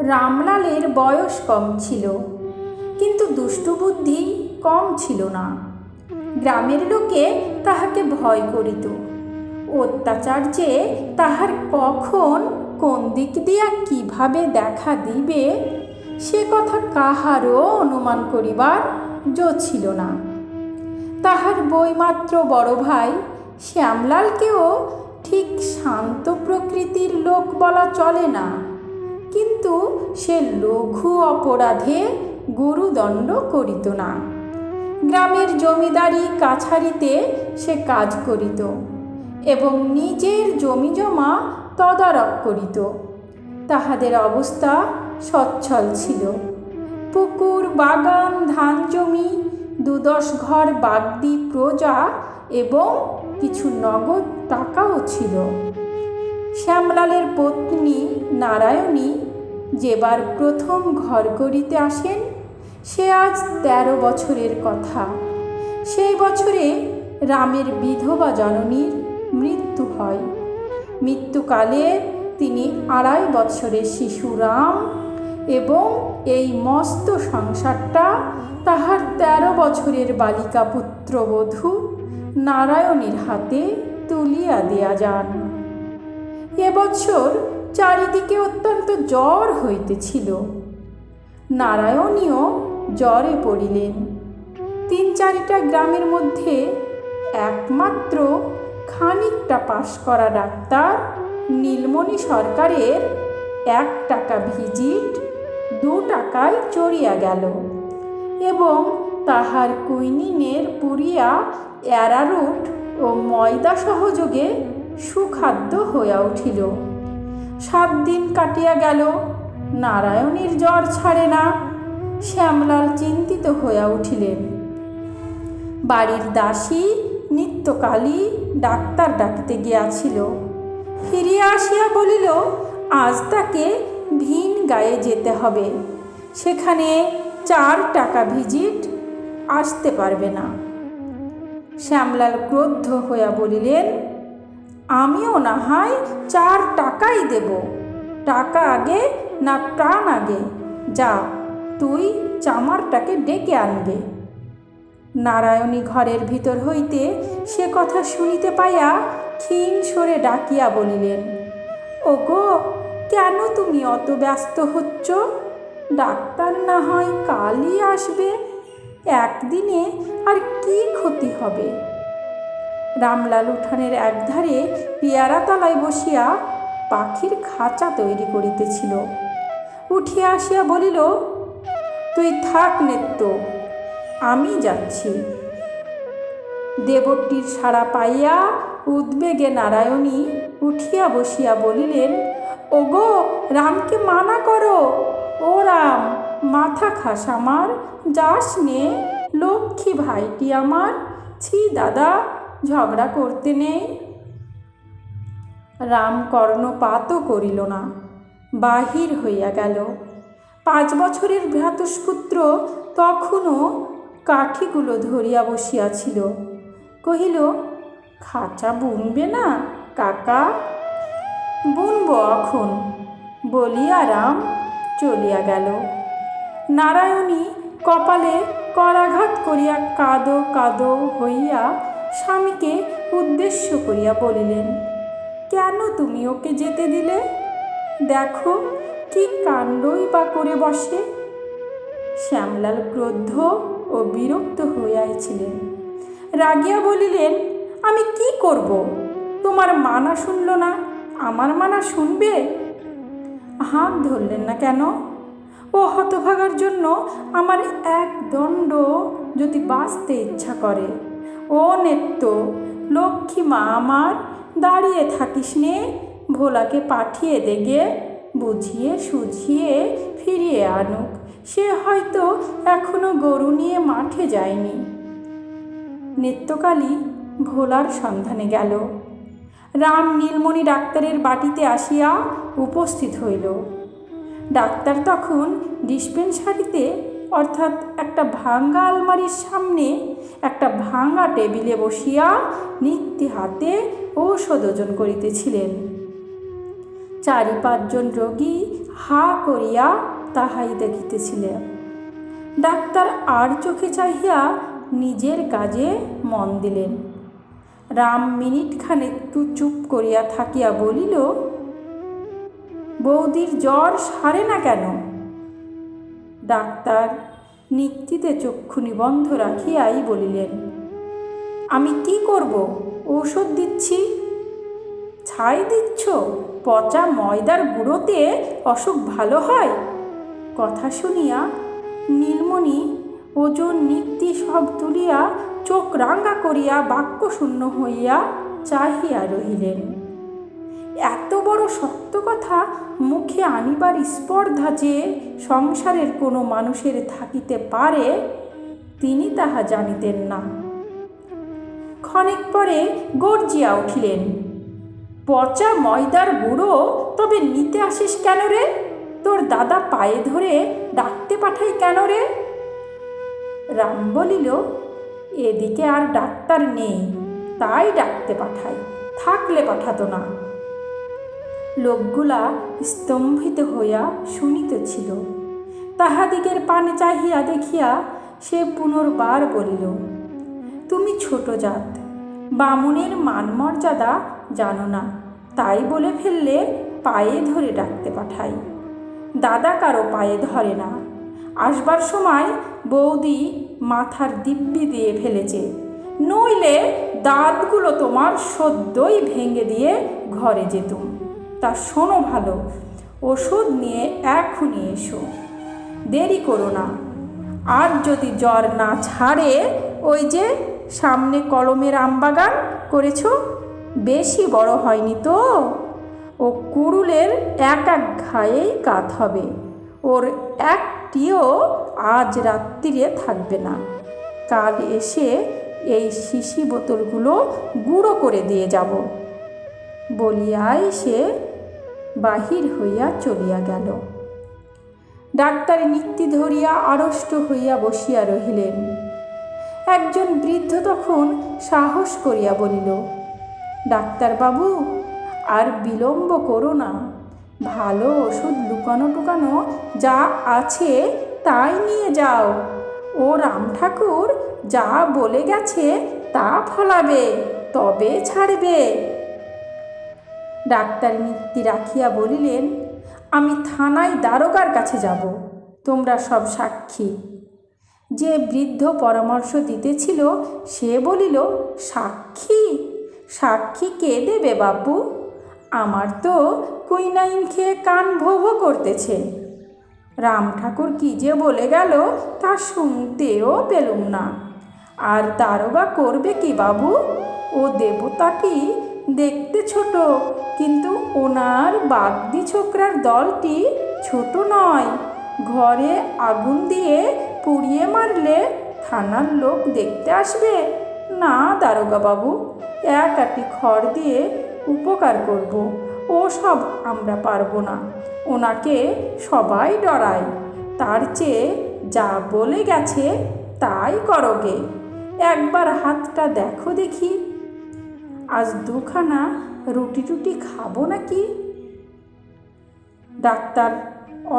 রামলালের বয়স কম ছিল, কিন্তু দুষ্টুবুদ্ধি কম ছিল না। গ্রামের লোকে তাহাকে ভয় করিত। অত্যাচার যে তাহার কখন কোন দিক দিয়া কিভাবে দেখা দিবে সে কথা কাহারও অনুমান করিবার জো ছিল না। তাহার বইমাত্র বড় ভাই শ্যামলালকেও ঠিক শান্ত প্রকৃতির লোক বলা চলে না, কিন্তু সে লঘু অপরাধে গুরুদণ্ড করিত না। গ্রামের জমিদারি কাছারিতে সে কাজ করিত এবং নিজের জমিজমা তদারক করিত। তাহাদের অবস্থা সচ্ছল ছিল। পুকুর, বাগান, ধান জমি, 2-10 ঘর বাগদি প্রজা এবং কিছু নগদ টাকাও ছিল। শ্যামলালের পত্নী নারায়ণী যেবার প্রথম ঘর করিতে আসেন সে আজ 13 বছরের কথা। সেই বছরে রামের বিধবা জননীর মৃত্যু হয়। মৃত্যুকালে তিনি 2.5 বছরের শিশু রাম এবং এই মস্ত সংসারটা তাহার 13 বছরের বালিকা পুত্রবধূ নারায়ণীর হাতে তুলিয়া দেয়া যান। এবছর চারিদিকে অত্যন্ত জ্বর হইতেছিল। নারায়ণীও জ্বরে পড়িলেন। 3-4টা গ্রামের মধ্যে একমাত্র খানিকটা পাশ করা ডাক্তার নীলমণি সরকারের 1 টাকা ভিজিট 2 টাকায় চড়িয়া গেল এবং তাহার কুইনিনের পুরিয়া অ্যারারুট ও ময়দা সহযোগে সুখাদ্য হইয়া উঠিল। 7 দিন কাটিয়া গেল, নারায়ণীর জ্বর ছাড়ে না। শ্যামলাল চিন্তিত হইয়া উঠিলেন। বাড়ির দাসী নিত্যকালী ডাক্তার ডাকিতে গিয়াছিল। ফিরিয়া আসিয়া বলিল আজ তাকে ভিন গায়ে যেতে হবে, সেখানে 4 টাকা ভিজিট আসতে পারবে না। শ্যামলাল ক্রুদ্ধ হইয়া বলিলেন, আমিও না হয় 4 টাকাই দেব, টাকা আগে না প্রাণ আগে, যা তুই চামারটাকে ডেকে আনবে। নারায়ণী ঘরের ভিতর হইতে সে কথা শুনিতে পাইয়া ক্ষীণ স্বরে ডাকিয়া বলিলেন, ওগো, কেন তুমি অত ব্যস্ত হচ্ছ? ডাক্তার না হয় কালই আসবে, একদিনে আর কি ক্ষতি হবে? রামলাল উঠানের একধারে পেয়ারা তলায় বসিয়া পাখির খাঁচা তৈরি করিতেছিল। উঠিয়া আসিয়া বলিল, তুই থাক নেত্য, আমি যাচ্ছি। দেবরটির সাড়া পাইয়া উদ্বেগে নারায়ণী উঠিয়া বসিয়া বলিলেন, ওগো, রামকে মানা করো। ও রাম, মাথা খাস আমার, যাস নে, লক্ষ্মী ভাইটি আমার, ছি দাদা, ঝগড়া করতে নেই। রাম কর্ণপাতও করিল না, বাহির হইয়া গেল। 5 বছরের ভ্রাতুষ্পুত্র তখনও কাঠিগুলো ধরিয়া বসিয়াছিল। কহিল, খাঁচা বুনবে না কাকা? বুনব এখন, বলিয়া রাম চলিয়া গেল। নারায়ণী কপালে করাঘাত করিয়া কাঁদো কাঁদো হইয়া স্বামীকে উদ্দেশ্য করিয়া বলিলেন, কেন তুমি ওকে যেতে দিলে? দেখো কি কাণ্ডই বা করে বসে। শ্যামলাল ক্রুদ্ধ ও বিরক্ত হইয়াছিলেন। রাগিয়া বলিলেন, আমি কি করব? তোমার মানা শুনল না, আমার মানা শুনবে? হাত ধরলেন না কেন? ও হতভাগার জন্য আমার 1 দণ্ড যদি বাঁচতে ইচ্ছা করে। ও নেত্য, লক্ষ্মী মা আমার, দাঁড়িয়ে থাকিস নে, ভোলাকে পাঠিয়ে দেগে, বুঝিয়ে সুঝিয়ে ফিরিয়ে আনুক। সে হয়তো এখনো গরু নিয়ে মাঠে যায়নি। নিত্যকালী ভোলার সন্ধানে গেল। রাম নীলমণি ডাক্তারের বাটিতে আসিয়া উপস্থিত হইল। ডাক্তার তখন ডিসপেন্সারিতে, অর্থাৎ একটা ভাঙ্গা আলমারির সামনে একটা ভাঙ্গা টেবিলে বসিয়া নিত্যি হাতে ঔষধ ওজন করিতেছিলেন। 4-5 জন রোগী হা করিয়া তাহাই দেখিতেছিলেন। ডাক্তার আর চোখে চাহিয়া নিজের কাজে মন দিলেন। রাম মিনিটখানে একটু চুপ করিয়া থাকিয়া বলিল, বৌদির জ্বর সারে না কেন? ডাক্তার নিক্তিতে চক্ষু নিবন্ধ রাখিয়াই বলিলেন, আমি কি করব? ঔষধ দিচ্ছি। ছাই দিচ্ছ? পচা ময়দার গুঁড়োতে অসুখ ভালো হয়? কথা শুনিয়া নীলমণি ওজন নিক্তি সব তুলিয়া চোখ রাঙা করিয়া বাক্যশূন্য হইয়া চাহিয়া রহিলেন। এত বড় শক্ত কথা মুখে আনিবার স্পর্ধা যে সংসারের কোনো মানুষের থাকিতে পারে, তিনি তাহা জানিতেন না। ক্ষণিক পরে গর্জিয়া উঠিলেন, পচা ময়দার গুঁড়ো তবে নিতে আসিস কেন রে? তোর দাদা পায়ে ধরে ডাকতে পাঠাই কেন রে? রাম বলিল, এদিকে আর ডাক্তার নেই, তাই ডাকতে পাঠাই, থাকলে পাঠাতো না। লোকগুলা স্তম্ভিত হইয়া শুনিতেছিল। তাহাদিগের পানে চাহিয়া দেখিয়া সে পুনর্বার বলিল, তুমি ছোট জাত, বামুনের মান মর্যাদা জানো না, তাই বলে ফেললে পায়ে ধরে ডাকতে পাঠাই। দাদা কারো পায়ে ধরে না। আসবার সময় বৌদি মাথার দিব্যি দিয়ে ফেলেছে, নইলে দাঁতগুলো তোমার সদ্যই ভেঙে দিয়ে ঘরে যেতুম। তা শোনো ভালো, ওষুধ নিয়ে এখনই এসো, দেরি করো না। আর যদি জ্বর না ছাড়ে, ওই যে সামনে কলমের আমবাগান করেছ, বেশি বড় হয়নি তো, ও কুড়ুলের এক এক ঘায়েই কাত হবে, ওর একটিও আজ রাত্রিরে থাকবে না। কাল এসে এই শিশি বোতলগুলো গুঁড়ো করে দিয়ে যাব। বলিয়াই সে বাহির হইয়া চলিয়া গেল। ডাক্তার নিক্তি ধরিয়া আড়ষ্ট হইয়া বসিয়া রহিলেন। একজন বৃদ্ধ তখন সাহস করিয়া বলিল, ডাক্তারবাবু, আর বিলম্ব করো না, ভালো ওষুধ লুকানো টুকানো যা আছে তাই নিয়ে যাও। ও রাম ঠাকুর যা বলে গেছে তা ফলাবে, তবে ছাড়বে। ডাক্তার নিক্তি রাখিয়া বলিলেন, আমি থানায় দারোগার কাছে যাব, তোমরা সব সাক্ষী। যে বৃদ্ধ পরামর্শ দিতেছিল সে বলিল, সাক্ষী? সাক্ষী কে দেবে বাপু? আমার তো কুইনাইন খেয়ে কান ভো ভো করতেছে। রাম ঠাকুর কি যে বলে গেল তা শুনতেও পেলুম না। আর দারোগা করবে কি বাবু? ও দেবতাটি দেখতে ছোট, কিন্তু ওনার বাগদি ছোকরার দলটি ছোট নয়। ঘরে আগুন দিয়ে পুড়িয়ে মারলে থানার লোক দেখতে আসবে না দারোগা বাবু? এক আটি খড় দিয়ে উপকার করব, ও সব আমরা পারবো না। ওনাকে সবাই ডরায়, তার চেয়ে যা বলে গেছে তাই করোগে। একবার হাতটা দেখো দেখি, আজ দুখানা রুটি টুটি খাবো নাকি? ডাক্তার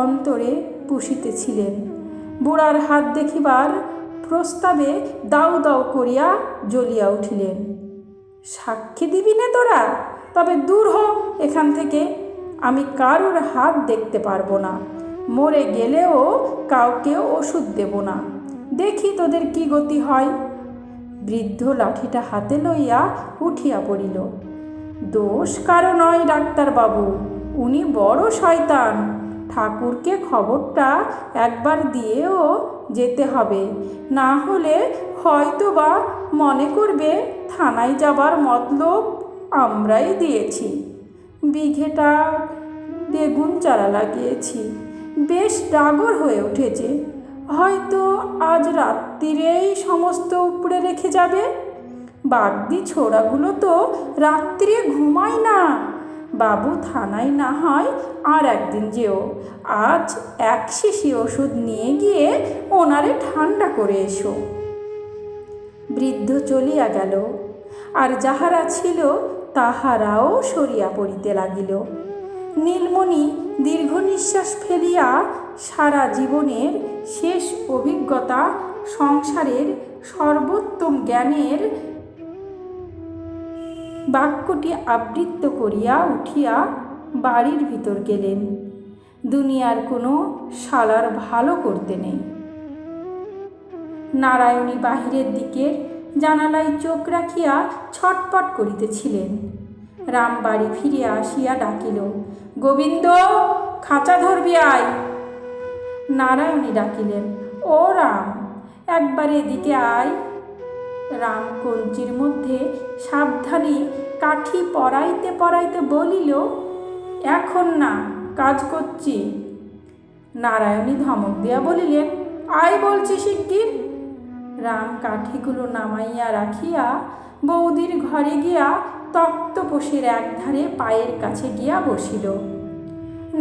অন্তরে পুষিতেছিলেন। বুড়ার হাত দেখিবার প্রস্তাবে দাউ দাউ করিয়া জ্বলিয়া উঠিলেন। সাক্ষী দিবি না তোরা? তবে দূর হ এখান থেকে, আমি কারোর হাত দেখতে পারবো না। মরে গেলেও কাউকে ওষুধ দেব না, দেখি তোদের কি গতি হয়। বৃদ্ধ লাঠিটা হাতে লইয়া উঠিয়া পড়িল। দোষ কারো নয় ডাক্তারবাবু, উনি বড় শয়তান। ঠাকুরকে খবরটা একবার দিয়েও যেতে হবে, না হলে হয়তো বা মনে করবে থানায় যাবার মতলব আমরাই দিয়েছি। বিঘেটা বেগুন চারা লাগিয়েছি, বেশ ডাগর হয়ে উঠেছে, হয়তো আজ রাত্রিরেই সমস্ত উপড়ে রেখে যাবে। বাগদি ছোড়াগুলো তো রাত্রে ঘুমায় না। বাবু থানায় না হয় আর একদিন যেও, আজ এক শিশি ওষুধ নিয়ে গিয়ে ওনারে ঠান্ডা করে এসো। বৃদ্ধ চলিয়া গেল, আর যাহারা ছিল তাহারাও সরিয়া পড়িতে লাগিল। নীলমণি দীর্ঘ নিঃশ্বাস সারা জীবনের শেষ অভিজ্ঞতা সংসারের সর্বোত্তম জ্ঞানের বাক্যটি আবৃত্ত করিয়া উঠিয়া বাড়ির ভিতর গেলেন। দুনিয়ার কোনো শালার ভালো করতে নেই। নারায়ণী বাহিরের দিকের জানালায় চোখ রাখিয়া ছটপট করিতেছিলেন। রাম বাড়ি ফিরিয়া আসিয়া ডাকিল, গোবিন্দ, খাঁচা ধরবি আয়। নারায়ণী ডাকিলেন, ও রাম, একবার এদিকে আয়। রাম কঞ্চির মধ্যে সাবধানে কাঠি পরাইতে পরাইতে বলিল, এখন না, কাজ করছি। নারায়ণী ধমক দিয়া বলিলেন, আয় বলছি শিগগির। রাম কাঠিগুলো নামাইয়া রাখিয়া বৌদির ঘরে গিয়া তক্তপোষের একধারে পায়ের কাছে গিয়া বসিল।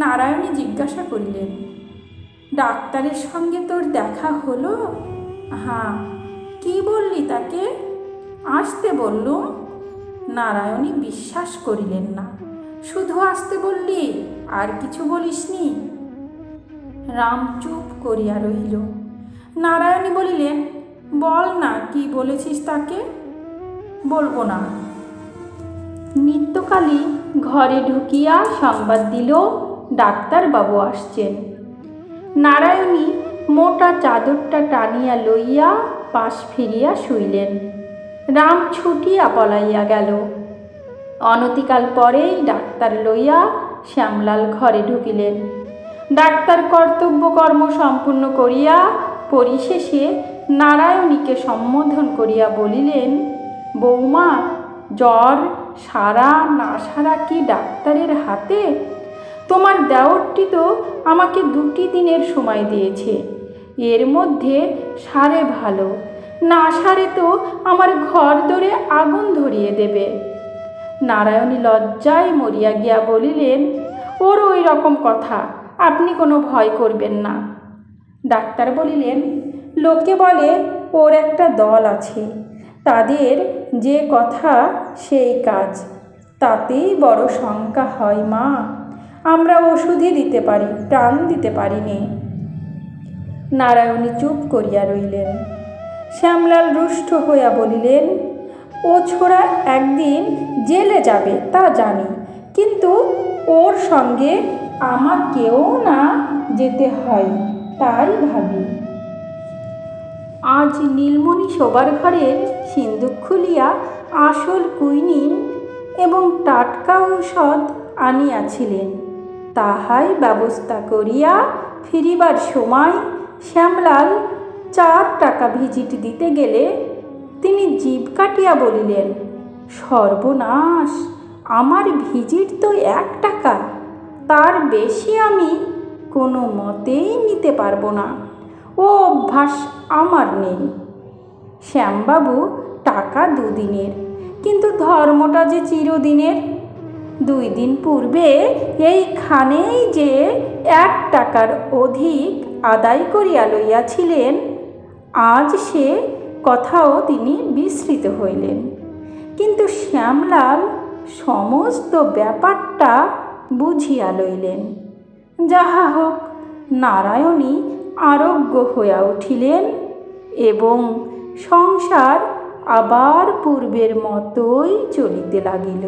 নারায়ণী জিজ্ঞাসা করিলেন, ডাক্তারের সঙ্গে তোর দেখা হলো? হ্যাঁ। কি বললি তাকে? আসতে বললুম। নারায়ণী বিশ্বাস করিলেন না। শুধু আসতে বললি, আর কিছু বলিসনি? রাম চুপ করিয়া রহিল। নারায়ণী বলিলেন, বল না, কি বলেছিস তাকে? বলবো না। নিত্যকালী ঘরে ঢুকিয়া সংবাদ দিল, ডাক্তারবাবু আসছেন। নারায়ণী মোটা চাদরটা টানিয়া লইয়া পাশ ফিরিয়া শুইলেন। রাম ছুটিয়া পলাইয়া গেল। অনতিকাল পরেই ডাক্তার লইয়া শ্যামলাল ঘরে ঢুকিলেন। ডাক্তার কর্তব্য কর্ম সম্পূর্ণ করিয়া পরিশেষে নারায়ণীকে সম্বোধন করিয়া বলিলেন, বৌমা, জ্বর সারা না সারা কি ডাক্তারের হাতে। তোমার দেওরটি তো আমাকে 2 দিনের সময় দিয়েছে, এর মধ্যে সারে ভালো, না সারে তো আমার ঘর দরে আগুন ধরিয়ে দেবে। নারায়ণী লজ্জায় মরিয়া গিয়া বলিলেন, ওর ওই রকম কথা, আপনি কোনো ভয় করবেন না। ডাক্তার বলিলেন, লোকে বলে ওর একটা দল আছে, তাদের যে কথা সেই কাজ, তাতেই বড় শঙ্কা হয় মা। আমরা ওষুধই দিতে পারি, প্রাণ দিতে পারি নে। নারায়ণী চুপ করিয়া রইলেন। শ্যামলাল রুষ্ট হইয়া বলিলেন, ও ছোড়া একদিন জেলে যাবে তা জানি, কিন্তু ওর সঙ্গে আমাকেও না যেতে হয়, তাই ভাবি। আজ নীলমণি শোবার ঘরের সিন্দুক খুলিয়া আসল কুইনিন এবং টাটকা ঔষধ আনিয়াছিলেন। তাহাই ব্যবস্থা করিয়া ফিরিবার সময় শ্যামলাল 4 টাকা ভিজিট দিতে গেলে তিনি জিভ কাটিয়া বলিলেন, সর্বনাশ, আমার ভিজিট তো 1 টাকা, তার বেশি আমি কোনো মতেই নিতে পারবো না, ও অভ্যাস আমার নেই। শ্যামবাবু টাকা 2 দিনের, কিন্তু ধর্মটা যে চিরদিনের। 2 দিন পূর্বে এইখানেই যে 1 টাকার অধিক আদায় করিয়া লইয়াছিলেন, আজ সে কথাও তিনি বিস্মৃত হইলেন। কিন্তু শ্যামলাল সমস্ত ব্যাপারটা বুঝিয়া লইলেন। যাহা হোক, নারায়ণী আরোগ্য হইয়া উঠিলেন এবং সংসার আবার পূর্বের মতোই চলিতে লাগিল।